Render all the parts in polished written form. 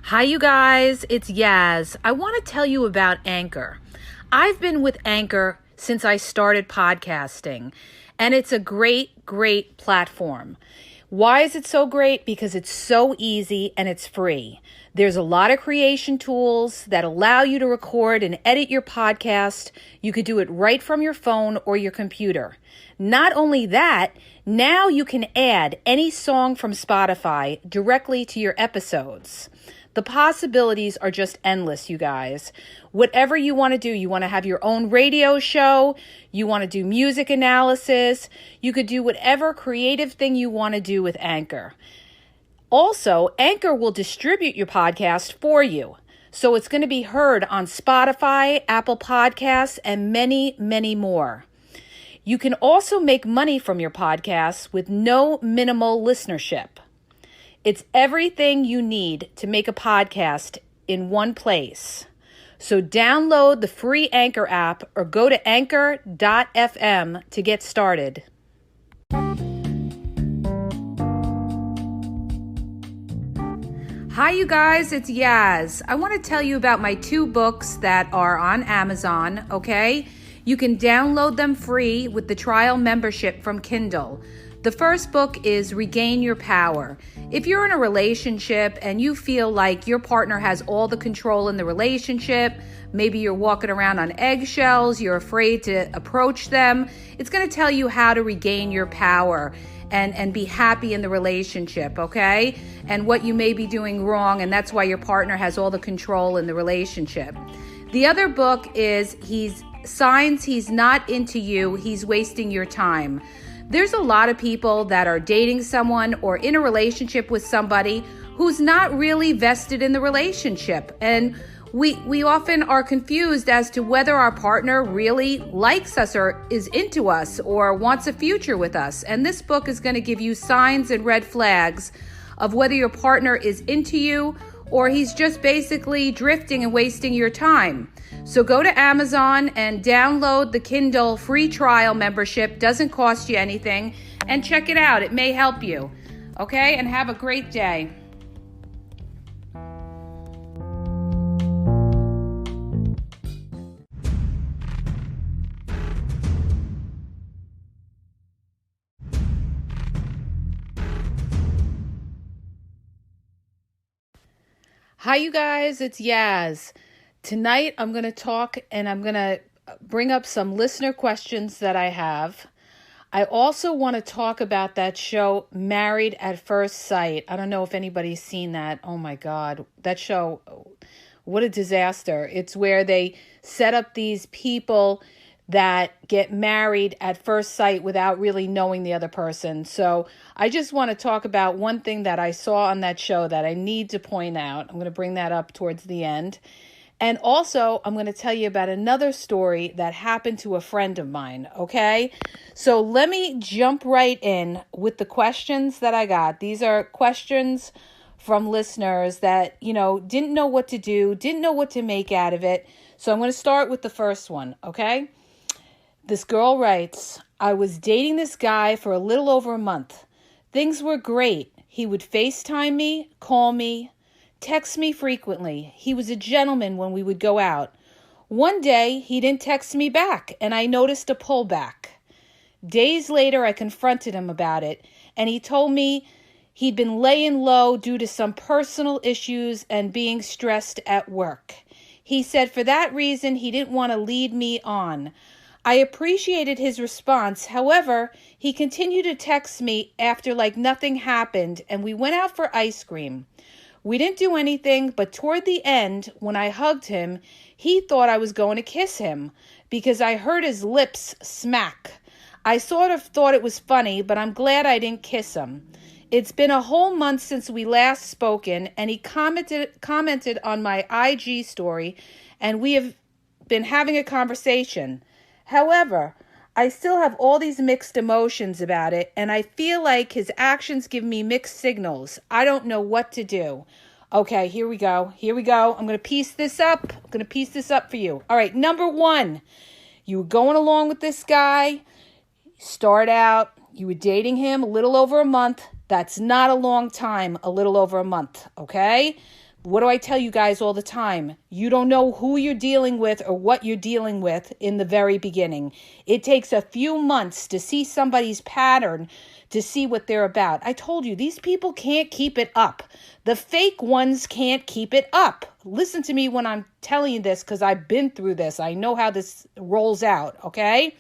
Hi, you guys. It's Yaz. I want to tell you about Anchor. I've been with Anchor since I started podcasting, and it's a great platform. Why is it so great? Because it's so easy and it's free. There's a lot of creation tools that allow you to record and edit your podcast. You could do it right from your phone or your computer. Not only that, now you can add any song from Spotify directly to your episodes. The possibilities are just endless, you guys. Whatever you want to do, you want to have your own radio show, you want to do music analysis, you could do whatever creative thing you want to do with Anchor. Also, Anchor will distribute your podcast for you. So it's going to be heard on Spotify, Apple Podcasts, and many more. You can also make money from your podcasts with no minimal listenership. It's everything you need to make a podcast in one place. So download the free Anchor app or go to anchor.fm to get started. Hi, you guys, it's Yaz. I want to tell you about my 2 books that are on Amazon, okay? You can download them free with the trial membership from Kindle. The first book is Regain Your Power. If you're in a relationship and you feel like your partner has all the control in the relationship, maybe you're walking around on eggshells, you're afraid to approach them, it's going to tell you how to regain your power and be happy in the relationship, okay? And what you may be doing wrong, and that's why your partner has all the control in the relationship. The other book is Signs He's Not Into You, He's Wasting Your Time. There's a lot of people that are dating someone or in a relationship with somebody who's not really vested in the relationship. And we often are confused as to whether our partner really likes us or is into us or wants a future with us. And this book is going to give you signs and red flags of whether your partner is into you or he's just basically drifting and wasting your time. So go to Amazon and download the Kindle free trial membership. Doesn't cost you anything. And check it out. It may help you. Okay? And have a great day. Hi, you guys. It's Yaz. Tonight, I'm going to talk and I'm going to bring up some listener questions that I have. I also want to talk about that show, Married at First Sight. I don't know if anybody's seen that. Oh my God, that show, what a disaster. It's where they set up these people that get married at first sight without really knowing the other person. So I just want to talk about one thing that I saw on that show that I need to point out. I'm going to bring that up towards the end. And also, I'm going to tell you about another story that happened to a friend of mine, okay? So let me jump right in with the questions that I got. These are questions from listeners that, didn't know what to do, didn't know what to make out of it. So I'm going to start with the first one, okay? This girl writes, I was dating this guy for a little over a month. Things were great. He would FaceTime me, call me, text me frequently. He was a gentleman when we would go out. One day, he didn't text me back, and I noticed a pullback. Days later, I confronted him about it, and he told me he'd been laying low due to some personal issues and being stressed at work. He said for that reason, he didn't want to lead me on. I appreciated his response. However, he continued to text me after like nothing happened, and we went out for ice cream. We didn't do anything, but toward the end, when I hugged him, he thought I was going to kiss him because I heard his lips smack. I sort of thought it was funny, but I'm glad I didn't kiss him. It's been a whole month since we last spoken, and he commented on my IG story, and we have been having a conversation. However, I still have all these mixed emotions about it, and I feel like his actions give me mixed signals. I don't know what to do. Okay, here we go. I'm going to piece this up. For you. All right, number 1, you were going along with this guy. Start out, you were dating him a little over a month. That's not a long time, a little over a month, okay? What do I tell you guys all the time? You don't know who you're dealing with or what you're dealing with in the very beginning. It takes a few months to see somebody's pattern, to see what they're about. I told you, these people can't keep it up. The fake ones can't keep it up. Listen to me when I'm telling you this, because I've been through this. I know how this rolls out, okay?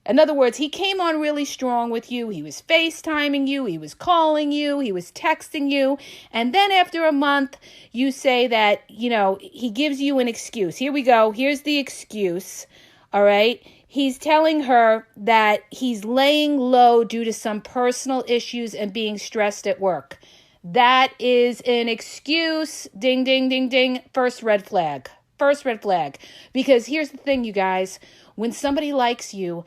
In other words, he came on really strong with you. He was FaceTiming you. He was calling you. He was texting you. And then after a month, you say that, he gives you an excuse. Here we go. Here's the excuse. All right. He's telling her that he's laying low due to some personal issues and being stressed at work. That is an excuse. Ding, ding, ding, ding. First red flag. First red flag. Because here's the thing, you guys. When somebody likes you,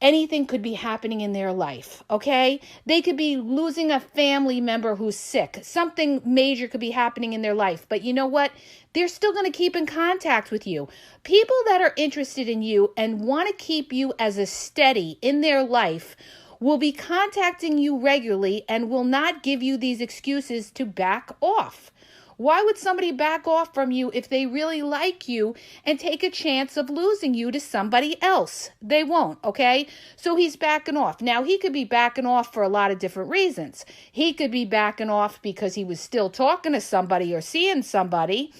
anything could be happening in their life, okay? They could be losing a family member who's sick. Something major could be happening in their life. But you know what? They're still going to keep in contact with you. People that are interested in you and want to keep you as a steady in their life will be contacting you regularly and will not give you these excuses to back off. Why would somebody back off from you if they really like you and take a chance of losing you to somebody else? They won't, okay? So he's backing off. Now, he could be backing off for a lot of different reasons. He could be backing off because he was still talking to somebody or seeing somebody.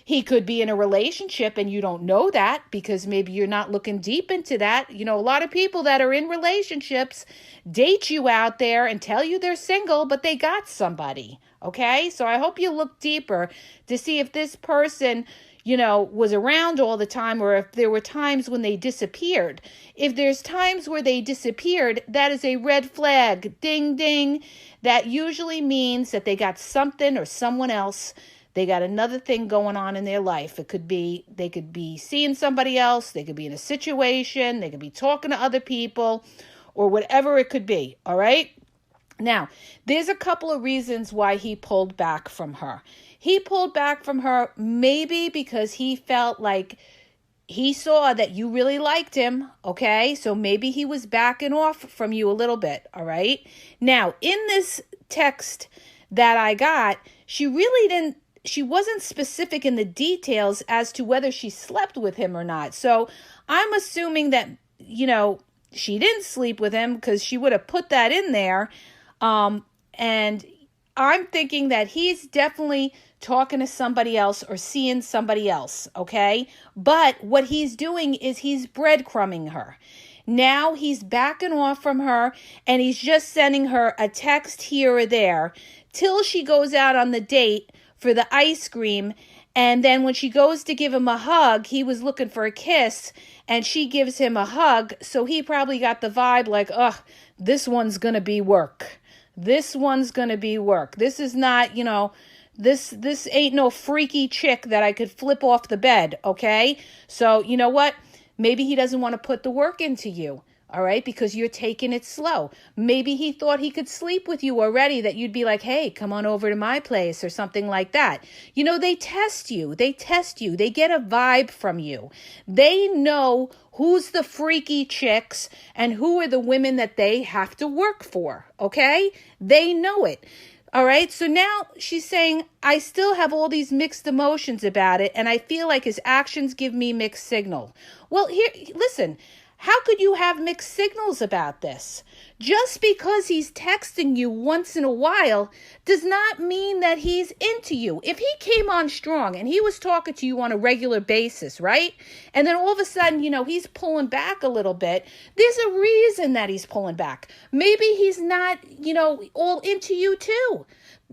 He could be in a relationship and you don't know that because maybe you're not looking deep into that. A lot of people that are in relationships date you out there and tell you they're single, but they got somebody. Okay, so I hope you look deeper to see if this person, was around all the time or if there were times when they disappeared. If there's times where they disappeared, that is a red flag. Ding, ding. That usually means that they got something or someone else. They got another thing going on in their life. They could be seeing somebody else. They could be in a situation. They could be talking to other people or whatever it could be. All right. Now, there's a couple of reasons why he pulled back from her. He pulled back from her maybe because he felt like he saw that you really liked him, okay? So maybe he was backing off from you a little bit, all right? Now, in this text that I got, she wasn't specific in the details as to whether she slept with him or not. So I'm assuming that, she didn't sleep with him because she would have put that in there. And I'm thinking that he's definitely talking to somebody else or seeing somebody else, okay? But what he's doing is he's breadcrumbing her. Now he's backing off from her and he's just sending her a text here or there till she goes out on the date for the ice cream. And then when she goes to give him a hug, he was looking for a kiss and she gives him a hug. So he probably got the vibe like, this one's going to be work. This one's going to be work. This is not, this ain't no freaky chick that I could flip off the bed, okay? So, you know what? Maybe he doesn't want to put the work into you, all right? Because you're taking it slow. Maybe he thought he could sleep with you already, that you'd be like, hey, come on over to my place or something like that. They test you. They get a vibe from you. They know who's the freaky chicks and who are the women that they have to work for, okay? They know it. All right, so now she's saying, I still have all these mixed emotions about it, and I feel like his actions give me mixed signal. Well, here, listen, how could you have mixed signals about this? Just because he's texting you once in a while does not mean that he's into you. If he came on strong and he was talking to you on a regular basis, right? And then all of a sudden, he's pulling back a little bit. There's a reason that he's pulling back. Maybe he's not, all into you too.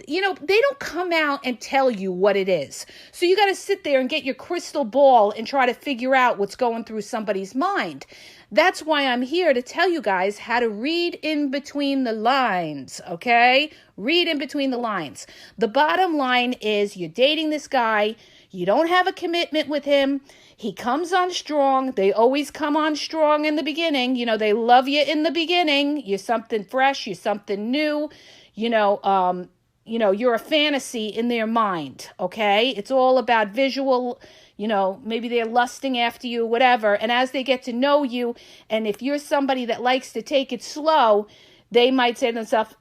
They don't come out and tell you what it is. So you got to sit there and get your crystal ball and try to figure out what's going through somebody's mind. That's why I'm here to tell you guys how to read in between the lines, okay? Read in between the lines. The bottom line is you're dating this guy. You don't have a commitment with him. He comes on strong. They always come on strong in the beginning. They love you in the beginning. You're something fresh. You're something new. You're a fantasy in their mind, okay? It's all about visual, maybe they're lusting after you, whatever. And as they get to know you, and if you're somebody that likes to take it slow, they might say to themselves,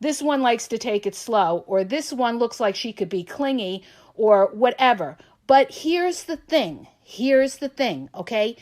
this one likes to take it slow, or this one looks like she could be clingy, or whatever. But here's the thing. Here's the thing, okay?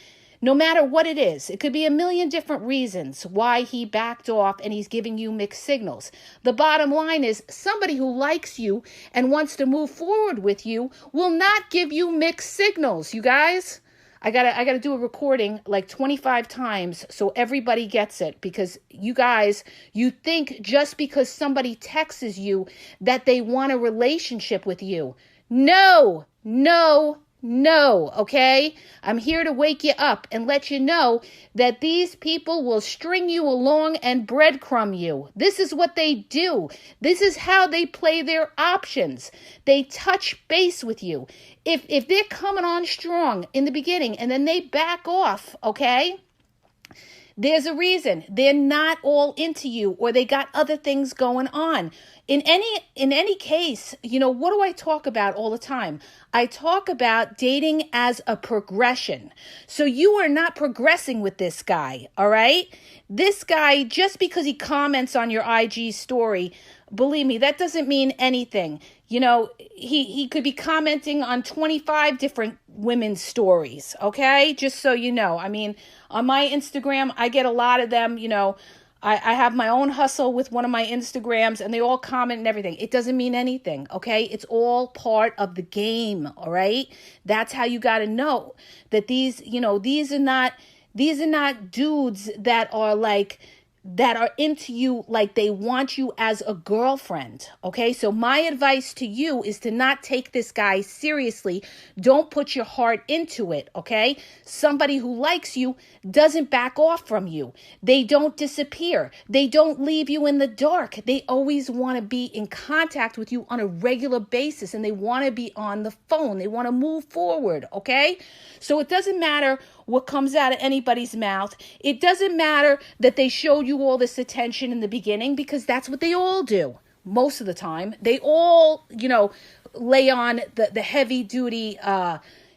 No matter what it is, it could be a million different reasons why he backed off and he's giving you mixed signals. The bottom line is somebody who likes you and wants to move forward with you will not give you mixed signals, you guys. I gotta do a recording like 25 times so everybody gets it, because you guys, you think just because somebody texts you that they want a relationship with you. No, no, no, okay? I'm here to wake you up and let you know that these people will string you along and breadcrumb you. This is what they do. This is how they play their options. They touch base with you. If they're coming on strong in the beginning and then they back off, okay? There's a reason. They're not all into you, or they got other things going on. In any case, you know, what do I talk about all the time? I talk about dating as a progression. So you are not progressing with this guy, all right? This guy, just because he comments on your IG story, believe me, that doesn't mean anything. You know, he could be commenting on 25 different women's stories, okay? Just so you know. I mean, on my Instagram, I get a lot of them, you know. I have my own hustle with one of my Instagrams, and they all comment and everything. It doesn't mean anything, okay? It's all part of the game, all right? That's how you got to know that these, you know, these are not dudes that are into you like they want you as a girlfriend, okay? So my advice to you is to not take this guy seriously. Don't put your heart into it, okay? Somebody who likes you doesn't back off from you. They don't disappear. They don't leave you in the dark. They always want to be in contact with you on a regular basis, and they want to be on the phone. They want to move forward, okay? So it doesn't matter what comes out of anybody's mouth. It doesn't matter that they showed you all this attention in the beginning, because that's what they all do. Most of the time, they all, you know, lay on the heavy duty,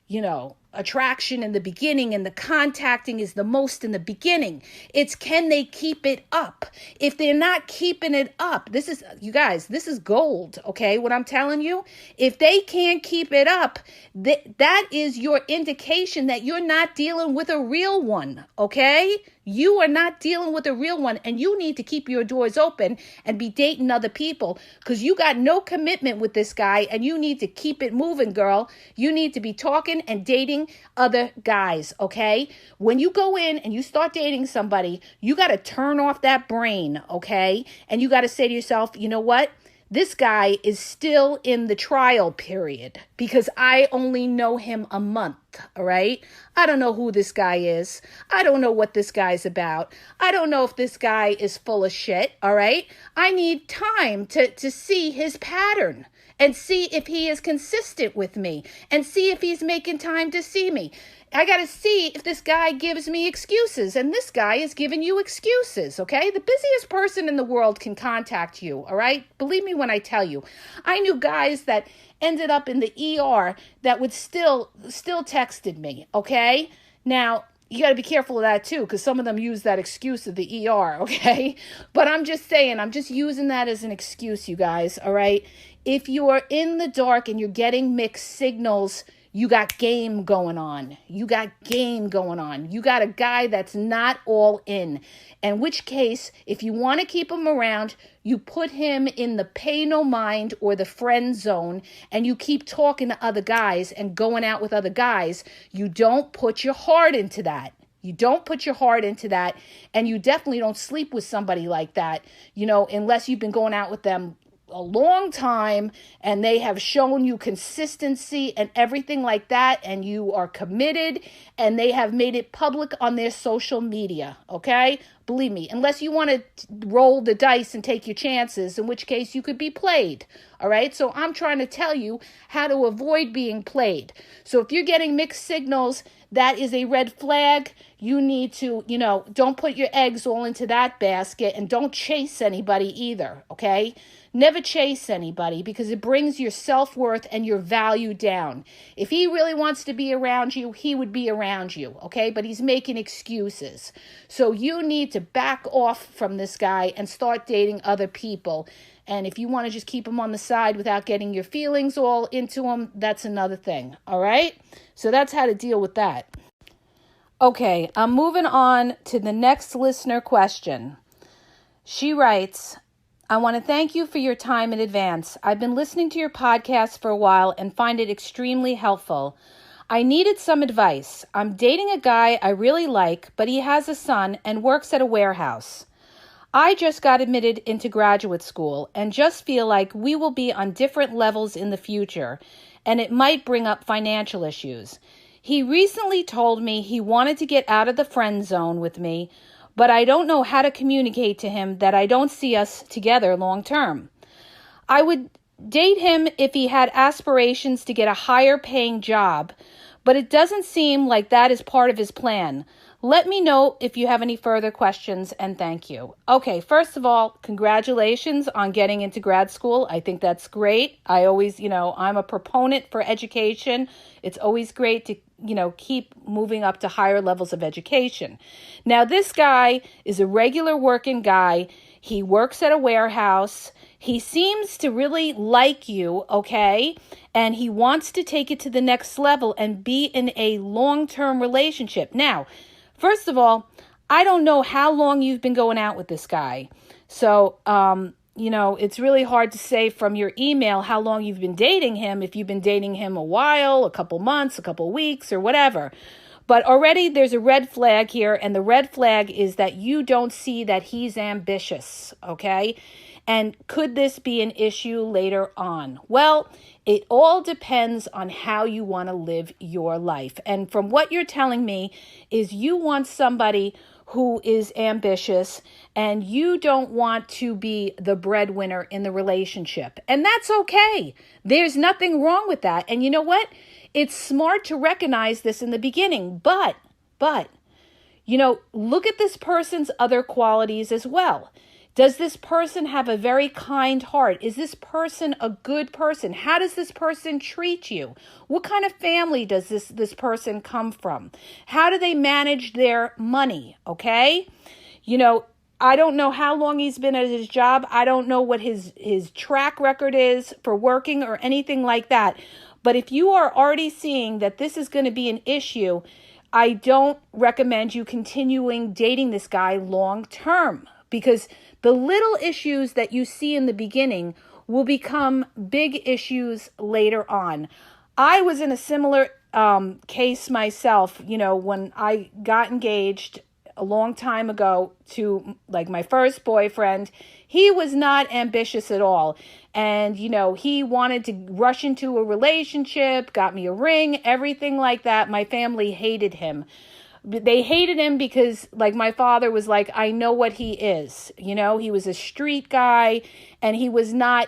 you know, attraction in the beginning, and the contacting is the most in the beginning. It's, can they keep it up? If they're not keeping it up, this is, you guys, this is gold, okay? What I'm telling you, if they can't keep it up, that is your indication that you're not dealing with a real one, okay? You are not dealing with a real one, and you need to keep your doors open and be dating other people, because you got no commitment with this guy, and you need to keep it moving, girl. You need to be talking and dating other guys, okay? When you go in and you start dating somebody, you got to turn off that brain, okay? And you got to say to yourself, you know what? This guy is still in the trial period, because I only know him a month, all right? I don't know who this guy is. I don't know what this guy's about. I don't know if this guy is full of shit, all right? I need time to see his pattern and see if he is consistent with me and see if he's making time to see me. I got to see if this guy gives me excuses, and this guy is giving you excuses, okay? The busiest person in the world can contact you, all right? Believe me when I tell you. I knew guys that ended up in the ER that would still texted me, okay? Now, you got to be careful of that too, because some of them use that excuse of the ER, okay? But I'm just saying, I'm just using that as an excuse, you guys, all right? If you are in the dark and you're getting mixed signals, you got game going on. You got game going on. You got a guy that's not all in. In which case, if you want to keep him around, you put him in the pay no mind or the friend zone, and you keep talking to other guys and going out with other guys. You don't put your heart into that. You don't put your heart into that, and you definitely don't sleep with somebody like that, you know, unless you've been going out with them a long time and they have shown you consistency and everything like that, and you are committed and they have made it public on their social media, okay? Believe me, unless you want to roll the dice and take your chances, in which case you could be played, all right? So I'm trying to tell you how to avoid being played. So if you're getting mixed signals, that is a red flag. You need to, you know, don't put your eggs all into that basket, and don't chase anybody either, okay? never chase anybody because it brings your self-worth and your value down. If he really wants to be around you, he would be around you, okay? But he's making excuses. So you need to back off from this guy and start dating other people. And if you want to just keep him on the side without getting your feelings all into him, that's another thing, all right? So that's how to deal with that. Okay, I'm moving on to the next listener question. She writes, I want to thank you for your time in advance. I've been listening to your podcast for a while and find it extremely helpful. I needed some advice. I'm dating a guy I really like, but he has a son and works at a warehouse. I just got admitted into graduate school and just feel like we will be on different levels in the future, and it might bring up financial issues. He recently told me he wanted to get out of the friend zone with me, but I don't know how to communicate to him that I don't see us together long term. I would date him if he had aspirations to get a higher paying job, but it doesn't seem like that is part of his plan. Let me know if you have any further questions, and thank you. Okay, first of all, congratulations on getting into grad school. I think that's great. I always, I'm a proponent for education. It's always great to, keep moving up to higher levels of education. Now, this guy is a regular working guy. He works at a warehouse. He seems to really like you, okay? And he wants to take it to the next level and be in a long-term relationship. Now, first of all, I don't know how long you've been going out with this guy. So, it's really hard to say from your email how long you've been dating him, if you've been dating him a while, a couple months, a couple weeks, or whatever. But already there's a red flag here, and the red flag is that you don't see that he's ambitious, okay? And could this be an issue later on? Well, it all depends on how you want to live your life. And from what you're telling me is you want somebody who is ambitious and you don't want to be the breadwinner in the relationship. And that's okay. There's nothing wrong with that. And you know what? It's smart to recognize this in the beginning, but, look at this person's other qualities as well. Does this person have a very kind heart? Is this person a good person? How does this person treat you? What kind of family does this person come from? How do they manage their money? Okay? I don't know how long he's been at his job. I don't know what his track record is for working or anything like that. But if you are already seeing that this is going to be an issue, I don't recommend you continuing dating this guy long term, because the little issues that you see in the beginning will become big issues later on. I was in a similar case myself, when I got engaged a long time ago to my first boyfriend. He was not ambitious at all. And, he wanted to rush into a relationship, got me a ring, everything like that. My family hated him. They hated him because, my father was like, I know what he is. He was a street guy, and he was not,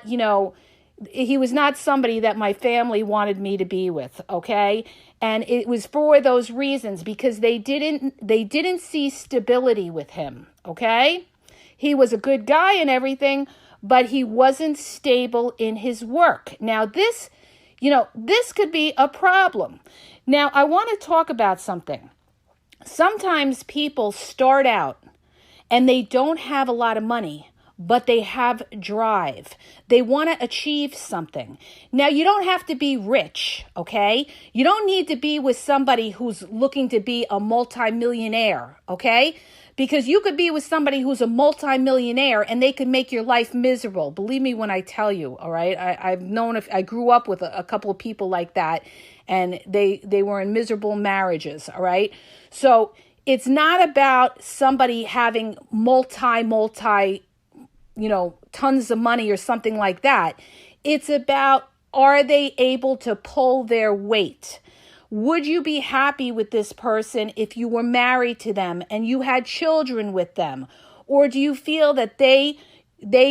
he was not somebody that my family wanted me to be with, okay? And it was for those reasons, because they didn't see stability with him, okay? He was a good guy and everything, but he wasn't stable in his work. Now, this could be a problem. Now, I want to talk about something. Sometimes people start out and they don't have a lot of money, but they have drive. They want to achieve something. Now, you don't have to be rich, okay? You don't need to be with somebody who's looking to be a multimillionaire, okay? Because you could be with somebody who's a multimillionaire and they could make your life miserable. Believe me when I tell you, all right? I grew up with a couple of people like that, and they were in miserable marriages, all right? So it's not about somebody having multi, tons of money or something like that. It's about, are they able to pull their weight? Would you be happy with this person if you were married to them and you had children with them? Or do you feel that they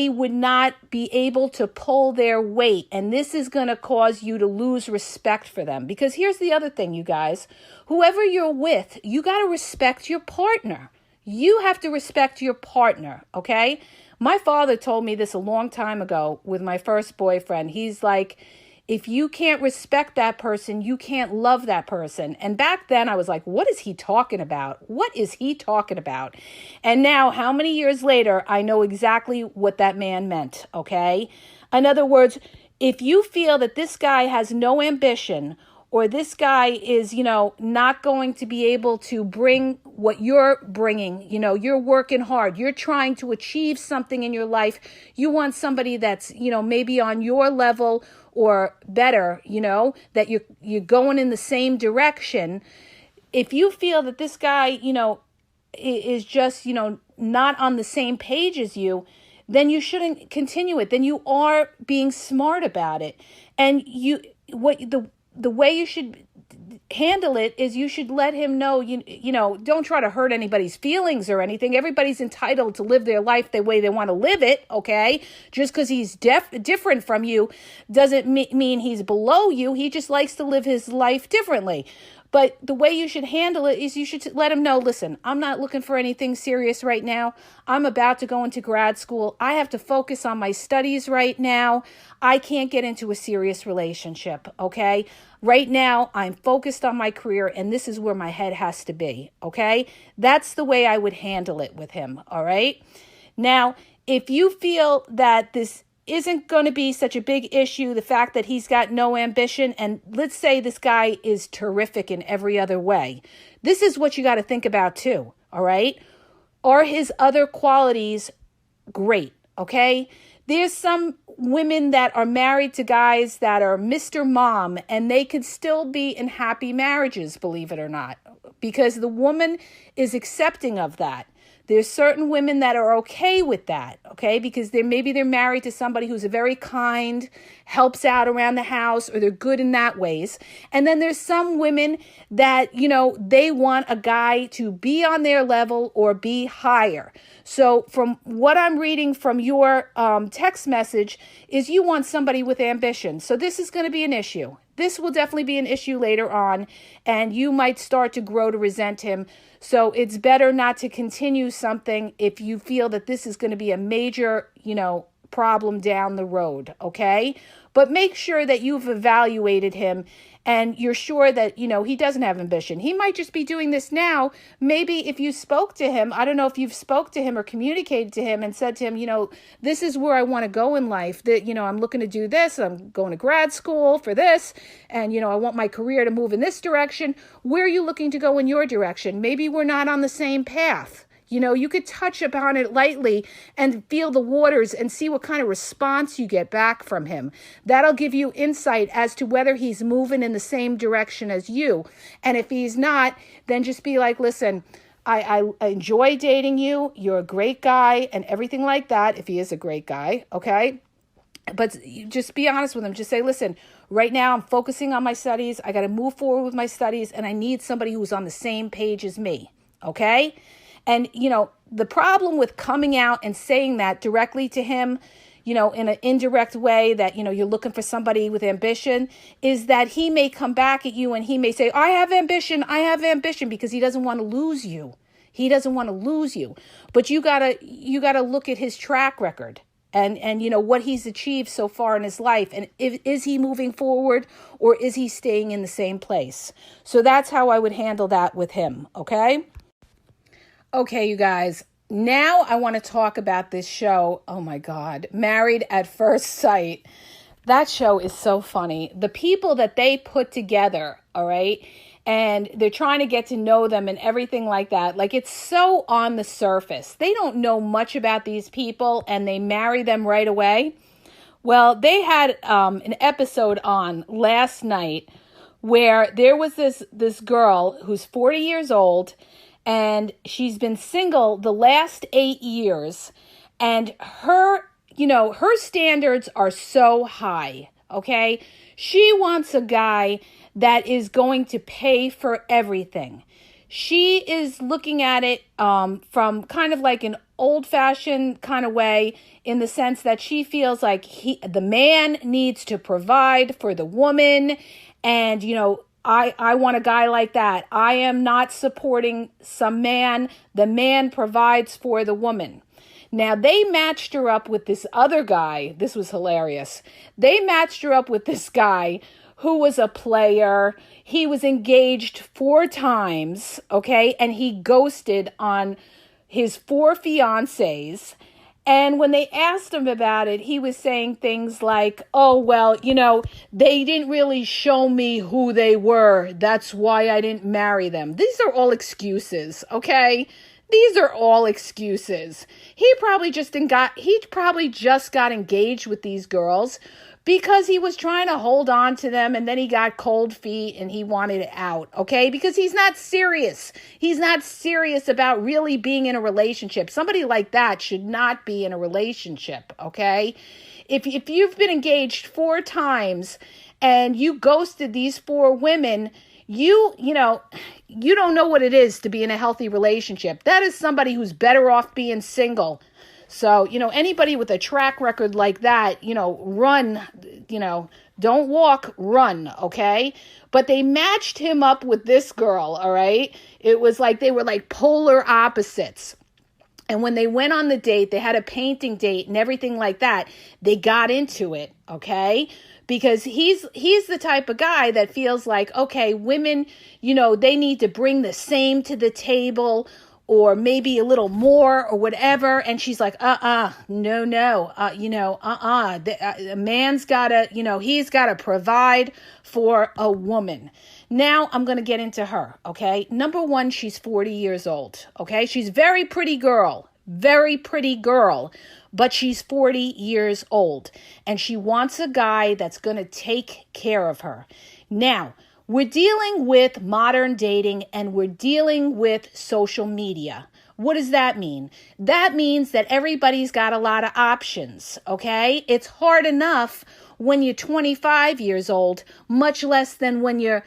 would not be able to pull their weight, and this is going to cause you to lose respect for them? Because here's the other thing, you guys. Whoever you're with, you got to respect your partner. You have to respect your partner, okay? My father told me this a long time ago with my first boyfriend. He's like, if you can't respect that person, you can't love that person. And back then I was like, what is he talking about? What is he talking about? And now, how many years later, I know exactly what that man meant, okay? In other words, if you feel that this guy has no ambition, or this guy is, not going to be able to bring what you're bringing, you're working hard, you're trying to achieve something in your life, you want somebody that's, maybe on your level or better, that you're going in the same direction. If you feel that this guy, is just, not on the same page as you, then you shouldn't continue it. Then you are being smart about it. And the way you should handle it is you should let him know, don't try to hurt anybody's feelings or anything. Everybody's entitled to live their life the way they want to live it, okay? Just because he's different from you doesn't mean he's below you. He just likes to live his life differently. But the way you should handle it is you should let him know, listen, I'm not looking for anything serious right now. I'm about to go into grad school. I have to focus on my studies right now. I can't get into a serious relationship, okay? Right now, I'm focused on my career, and this is where my head has to be, okay? That's the way I would handle it with him, all right? Now, if you feel that this isn't going to be such a big issue, the fact that he's got no ambition, and let's say this guy is terrific in every other way, this is what you got to think about too, all right? Are his other qualities great, okay? There's some women that are married to guys that are Mr. Mom, and they could still be in happy marriages, believe it or not, because the woman is accepting of that. There's certain women that are okay with that, okay? Because maybe they're married to somebody who's very kind, helps out around the house, or they're good in that ways. And then there's some women that, they want a guy to be on their level or be higher. So from what I'm reading from your text message is you want somebody with ambition. So this is going to be an issue. This will definitely be an issue later on, and you might start to grow to resent him. So it's better not to continue something if you feel that this is going to be a major, problem down the road, okay? But make sure that you've evaluated him and you're sure that, he doesn't have ambition. He might just be doing this now. Maybe if you spoke to him, I don't know if you've spoke to him or communicated to him and said to him, this is where I want to go in life. That, I'm looking to do this. I'm going to grad school for this. And, I want my career to move in this direction. Where are you looking to go in your direction? Maybe we're not on the same path. You could touch upon it lightly and feel the waters and see what kind of response you get back from him. That'll give you insight as to whether he's moving in the same direction as you. And if he's not, then just be like, listen, I enjoy dating you. You're a great guy and everything like that, if he is a great guy, okay? But just be honest with him. Just say, listen, right now I'm focusing on my studies. I got to move forward with my studies, and I need somebody who's on the same page as me, okay? And, the problem with coming out and saying that directly to him, in an indirect way that, you're looking for somebody with ambition, is that he may come back at you and he may say, I have ambition, because he doesn't want to lose you. He doesn't want to lose you. But you gotta look at his track record and what he's achieved so far in his life. And is he moving forward or is he staying in the same place? So that's how I would handle that with him, okay? Okay, you guys, now I want to talk about this show. Oh my God, Married at First Sight. That show is so funny. The people that they put together, all right, and they're trying to get to know them and everything like that. Like, it's so on the surface. They don't know much about these people and they marry them right away. Well, they had an episode on last night where there was this girl who's 40 years old, and she's been single the last 8 years, and her standards are so high, okay? She wants a guy that is going to pay for everything. She is looking at it from kind of like an old-fashioned kind of way, in the sense that she feels like the man needs to provide for the woman, and, I want a guy like that. I am not supporting some man. The man provides for the woman. Now, they matched her up with this other guy. This was hilarious. They matched her up with this guy who was a player. He was engaged 4 times, okay? And he ghosted on his 4 fiancées. And when they asked him about it, he was saying things like, oh, well, they didn't really show me who they were. That's why I didn't marry them. These are all excuses, okay? These are all excuses. He probably just got engaged with these girls because he was trying to hold on to them, and then he got cold feet and he wanted it out, okay? Because he's not serious. He's not serious about really being in a relationship. Somebody like that should not be in a relationship, okay? If you've been engaged 4 times and you ghosted these 4 women, you don't know what it is to be in a healthy relationship. That is somebody who's better off being single. So, anybody with a track record like that, run, don't walk, run, okay? But they matched him up with this girl, all right? It was like they were like polar opposites. And when they went on the date, they had a painting date and everything like that. They got into it, okay? Because he's the type of guy that feels like, okay, women, they need to bring the same to the table, or maybe a little more or whatever. And she's like, no, a man's gotta, he's gotta provide for a woman. Now I'm going to get into her. Okay. Number 1, she's 40 years old. Okay. She's very pretty girl, but she's 40 years old and she wants a guy that's going to take care of her. Now, we're dealing with modern dating and we're dealing with social media. What does that mean? That means that everybody's got a lot of options, okay? It's hard enough when you're 25 years old, much less than when you're,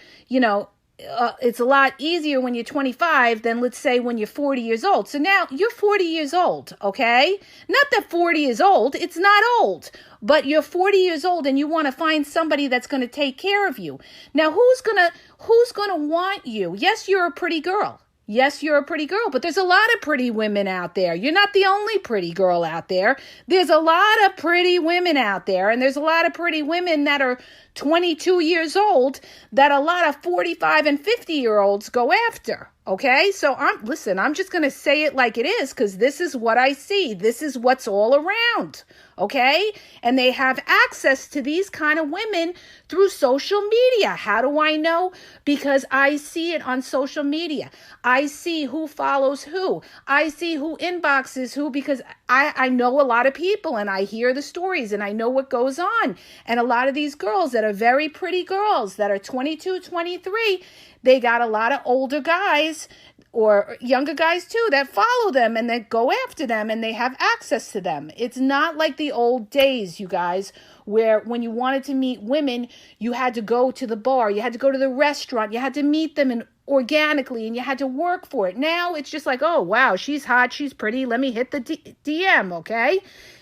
it's a lot easier when you're 25 than, let's say, when you're 40 years old. So now you're 40 years old, okay? Not that 40 is old. It's not old. But you're 40 years old and you want to find somebody that's going to take care of you. Now, who's going to want you? Yes, you're a pretty girl. Yes, you're a pretty girl, but there's a lot of pretty women out there. You're not the only pretty girl out there. There's a lot of pretty women out there, and there's a lot of pretty women that are 22 years old that a lot of 45 and 50-year-olds go after. Okay, so I'm just going to say it like it is because this is what I see. This is what's all around. Okay, and they have access to these kind of women through social media. How do I know? Because I see it on social media. I see who follows who. I see who inboxes who because I know a lot of people and I hear the stories and I know what goes on. And a lot of these girls that are very pretty girls that are 22, 23, they got a lot of older guys or younger guys too that follow them and that go after them and they have access to them. It's not like the old days, you guys, where when you wanted to meet women, you had to go to the bar, you had to go to the restaurant, you had to meet them organically and you had to work for it. Now it's just like, oh, wow, she's hot, she's pretty, let me hit the DM, okay?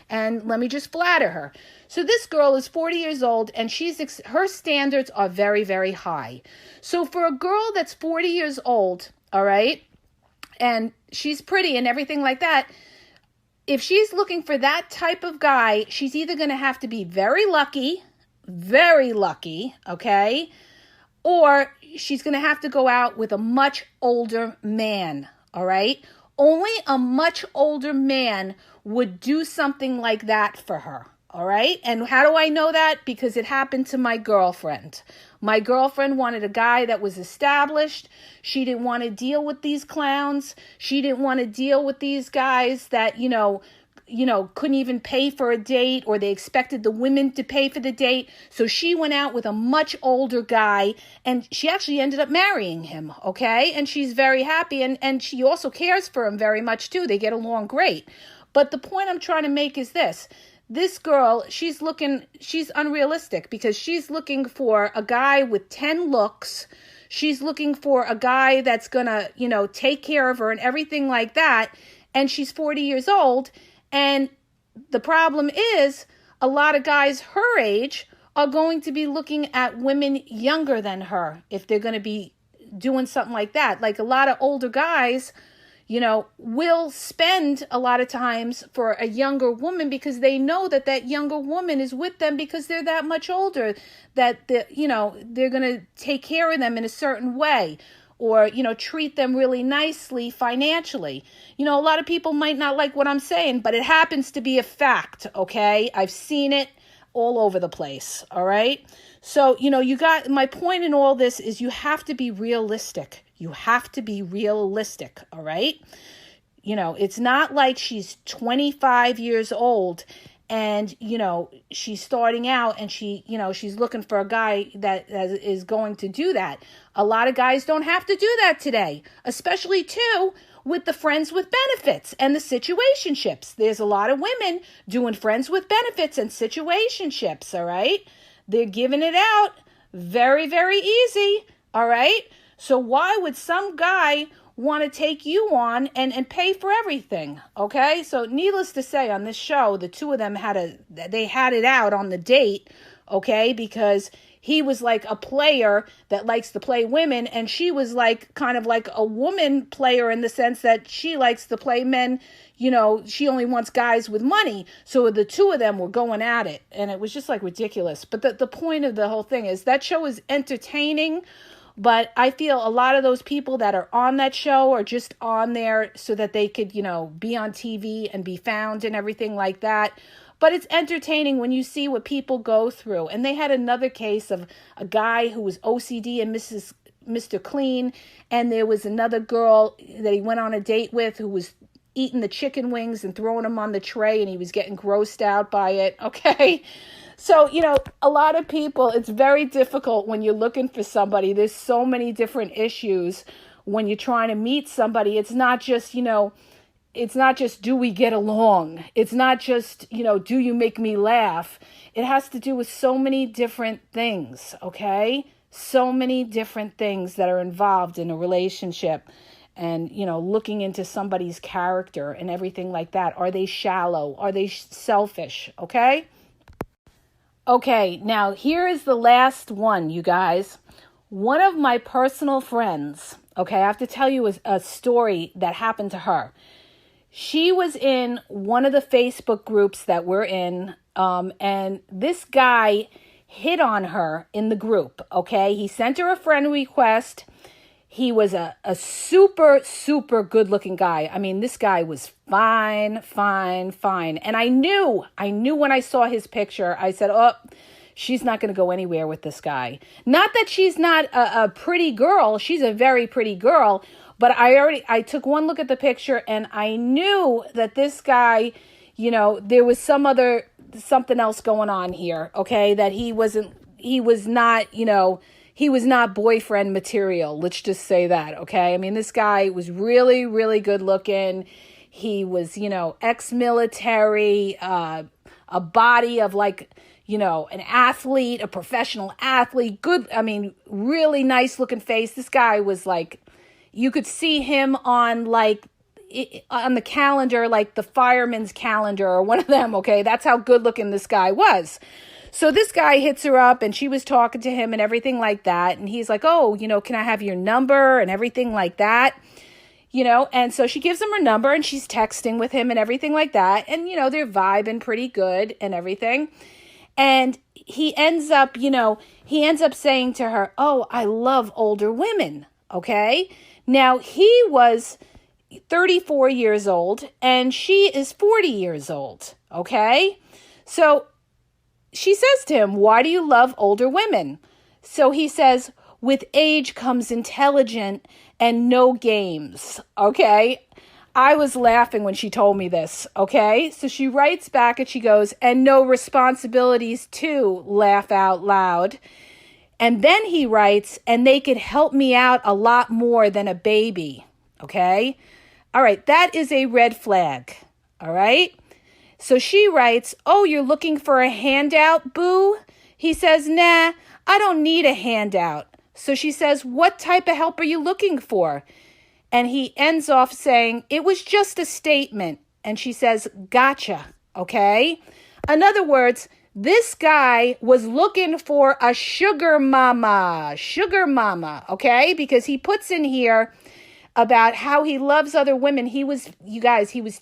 And let me just flatter her. So this girl is 40 years old and her standards are very, very high. So for a girl that's 40 years old, all right, and she's pretty and everything like that, if she's looking for that type of guy, she's either going to have to be very lucky, okay, or she's going to have to go out with a much older man, all right? Only a much older man would do something like that for her, all right? And how do I know that? Because it happened to my girlfriend. My girlfriend wanted a guy that was established. She didn't want to deal with these clowns. She didn't want to deal with these guys that, couldn't even pay for a date or they expected the women to pay for the date. So she went out with a much older guy and she actually ended up marrying him, okay? And she's very happy and she also cares for him very much too. They get along great. But the point I'm trying to make is this. This girl, she's unrealistic because she's looking for a guy with 10 looks. She's looking for a guy that's going to, take care of her and everything like that. And she's 40 years old. And the problem is a lot of guys her age are going to be looking at women younger than her if they're going to be doing something like that. Like a lot of older guys, will spend a lot of times for a younger woman because they know that that younger woman is with them because they're that much older, that they're going to take care of them in a certain way, or, treat them really nicely financially. A lot of people might not like what I'm saying, but it happens to be a fact, okay? I've seen it all over the place, all right? So, my point in all this is you have to be realistic. You have to be realistic, all right? It's not like she's 25 years old and, she's starting out and she's looking for a guy that is going to do that. A lot of guys don't have to do that today, especially too with the friends with benefits and the situationships. There's a lot of women doing friends with benefits and situationships, all right? They're giving it out very, very easy, all right? So why would some guy want to take you on and pay for everything, okay? So needless to say, on this show, the two of them had it out on the date, okay? Because he was like a player that likes to play women, and she was like kind of like a woman player in the sense that she likes to play men. She only wants guys with money. So the two of them were going at it, and it was just like ridiculous. But the point of the whole thing is that show is entertaining, but I feel a lot of those people that are on that show are just on there so that they could, be on TV and be found and everything like that. But it's entertaining when you see what people go through. And they had another case of a guy who was OCD and Mr. Clean. And there was another girl that he went on a date with who was eating the chicken wings and throwing them on the tray, and he was getting grossed out by it. Okay. So, a lot of people, it's very difficult when you're looking for somebody. There's so many different issues when you're trying to meet somebody. It's not just, do we get along? It's not just, do you make me laugh? It has to do with so many different things, okay? So many different things that are involved in a relationship and, looking into somebody's character and everything like that. Are they shallow? Are they selfish? Okay? Okay, now here is the last one, you guys. One of my personal friends, okay, I have to tell you a story that happened to her. She was in one of the Facebook groups that we're in, and this guy hit on her in the group, okay? He sent her a friend request. He was a super, super good-looking guy. I mean, this guy was fine. And I knew when I saw his picture, I said, oh, she's not going to go anywhere with this guy. Not that she's not a pretty girl. She's a very pretty girl. But I took one look at the picture and I knew that this guy, there was something else going on here, okay? That he was not boyfriend material. Let's just say that, okay? I mean, this guy was really, really good looking. He was, ex-military, a body of like, an athlete, a professional athlete, good, I mean, really nice looking face. This guy was like, you could see him on the calendar, like the fireman's calendar or one of them, okay? That's how good looking this guy was. So this guy hits her up and she was talking to him and everything like that. And he's like, oh, can I have your number and everything like that? And so she gives him her number and she's texting with him and everything like that. And, they're vibing pretty good and everything. And he ends up saying to her, oh, I love older women. Okay. Now he was 34 years old and she is 40 years old. Okay. So she says to him, why do you love older women? So he says, with age comes intelligence and no games. Okay. I was laughing when she told me this. Okay. So she writes back and she goes, and no responsibilities too, laugh out loud. And then he writes, and they could help me out a lot more than a baby. Okay. All right. That is a red flag. All right. So she writes, oh, you're looking for a handout, boo? He says, nah, I don't need a handout. So she says, what type of help are you looking for? And he ends off saying, it was just a statement. And she says, gotcha. Okay. In other words, this guy was looking for a sugar mama, okay? Because he puts in here, about how he loves other women. He was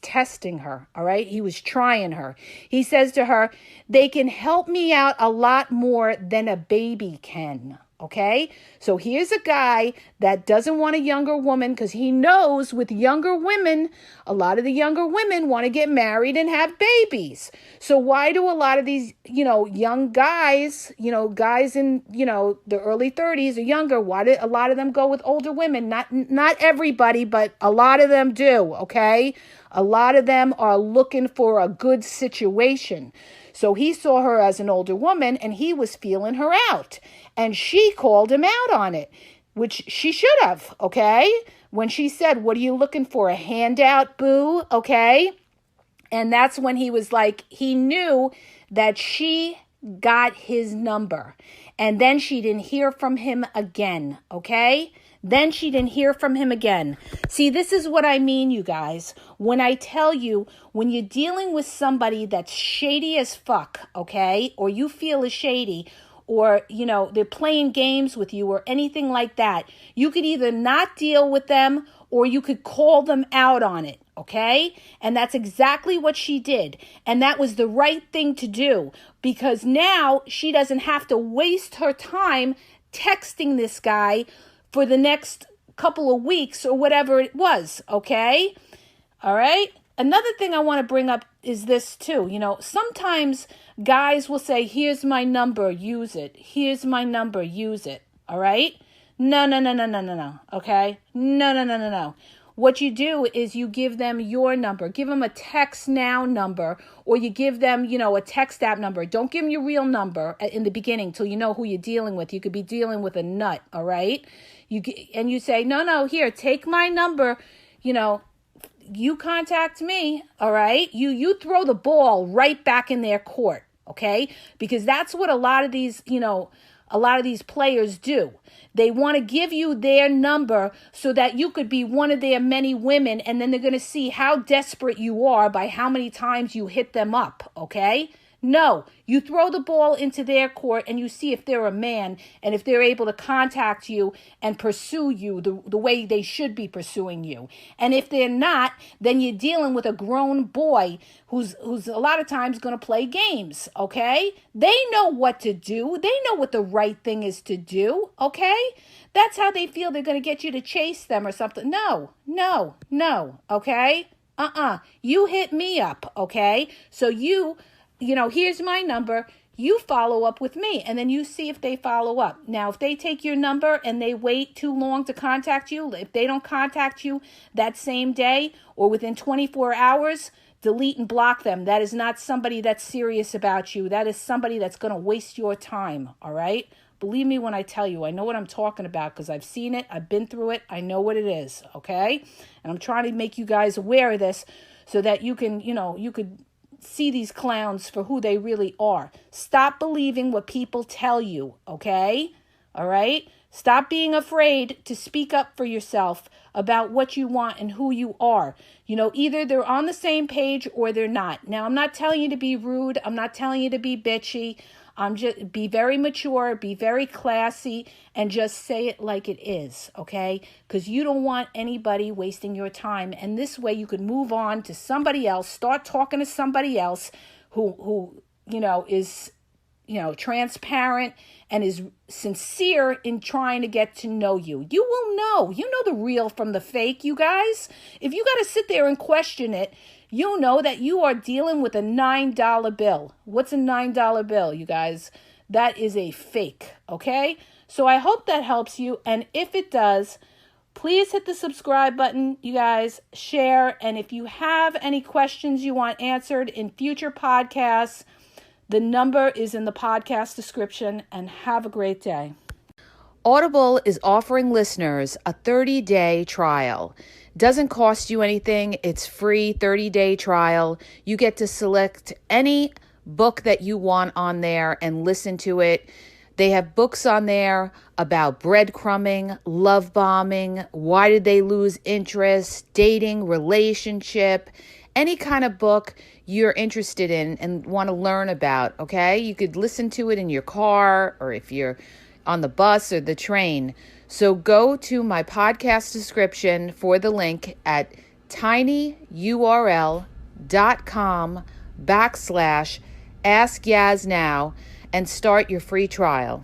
testing her, all right? He was trying her. He says to her, they can help me out a lot more than a baby can. Okay, so here's a guy that doesn't want a younger woman because he knows with younger women, a lot of the younger women want to get married and have babies. So why do a lot of these, young guys, guys in, the early 30s or younger, why do a lot of them go with older women? Not everybody, but a lot of them do, okay? A lot of them are looking for a good situation. So he saw her as an older woman and he was feeling her out. And she called him out on it, which she should have, okay? When she said, what are you looking for, a handout, boo, okay? And that's when he was like, he knew that she got his number. And then she didn't hear from him again, okay? Then she didn't hear from him again. See, this is what I mean, you guys. When I tell you, when you're dealing with somebody that's shady as fuck, okay? Or you feel is shady, or, they're playing games with you or anything like that, you could either not deal with them or you could call them out on it, okay? And that's exactly what she did. And that was the right thing to do because now she doesn't have to waste her time texting this guy for the next couple of weeks or whatever it was, okay? All right? Another thing I want to bring up is this too. Sometimes guys will say, here's my number, use it. Here's my number, use it. All right? No. Okay? No. What you do is you give them your number. Give them a text now number, or you give them, a text app number. Don't give them your real number in the beginning till you know who you're dealing with. You could be dealing with a nut, all right? You say, no, here, take my number, you contact me, all right? You throw the ball right back in their court, okay? Because that's what a lot of these players do. They want to give you their number so that you could be one of their many women, and then they're going to see how desperate you are by how many times you hit them up, okay? No, you throw the ball into their court and you see if they're a man and if they're able to contact you and pursue you the way they should be pursuing you. And if they're not, then you're dealing with a grown boy who's a lot of times going to play games, okay? They know what to do. They know what the right thing is to do, okay? That's how they feel they're going to get you to chase them or something. No, okay? You hit me up, okay? So here's my number. You follow up with me, and then you see if they follow up. Now, if they take your number and they wait too long to contact you, if they don't contact you that same day or within 24 hours, delete and block them. That is not somebody that's serious about you. That is somebody that's going to waste your time, all right? Believe me when I tell you, I know what I'm talking about because I've seen it. I've been through it. I know what it is, okay? And I'm trying to make you guys aware of this so that you can, you could see these clowns for who they really are. Stop believing what people tell you, okay? All right? Stop being afraid to speak up for yourself about what you want and who you are. Either they're on the same page or they're not. Now, I'm not telling you to be rude. I'm not telling you to be bitchy. Just be very mature, be very classy, and just say it like it is, okay? Because you don't want anybody wasting your time. And this way you could move on to somebody else, start talking to somebody else who is, transparent and is sincere in trying to get to know you. You will know. You know the real from the fake, you guys. If you got to sit there and question it, you know that you are dealing with a $9 bill. What's a $9 bill, you guys? That is a fake, okay? So I hope that helps you. And if it does, please hit the subscribe button, you guys, share. And if you have any questions you want answered in future podcasts, the number is in the podcast description. And have a great day. Audible is offering listeners a 30-day trial. Doesn't cost you anything. It's free 30-day trial. You get to select any book that you want on there and listen to it. They have books on there about breadcrumbing, love bombing, why did they lose interest, dating, relationship, any kind of book you're interested in and want to learn about, okay? You could listen to it in your car or if you're on the bus or the train. So go to my podcast description for the link at tinyurl.com/ask Yaz now and start your free trial.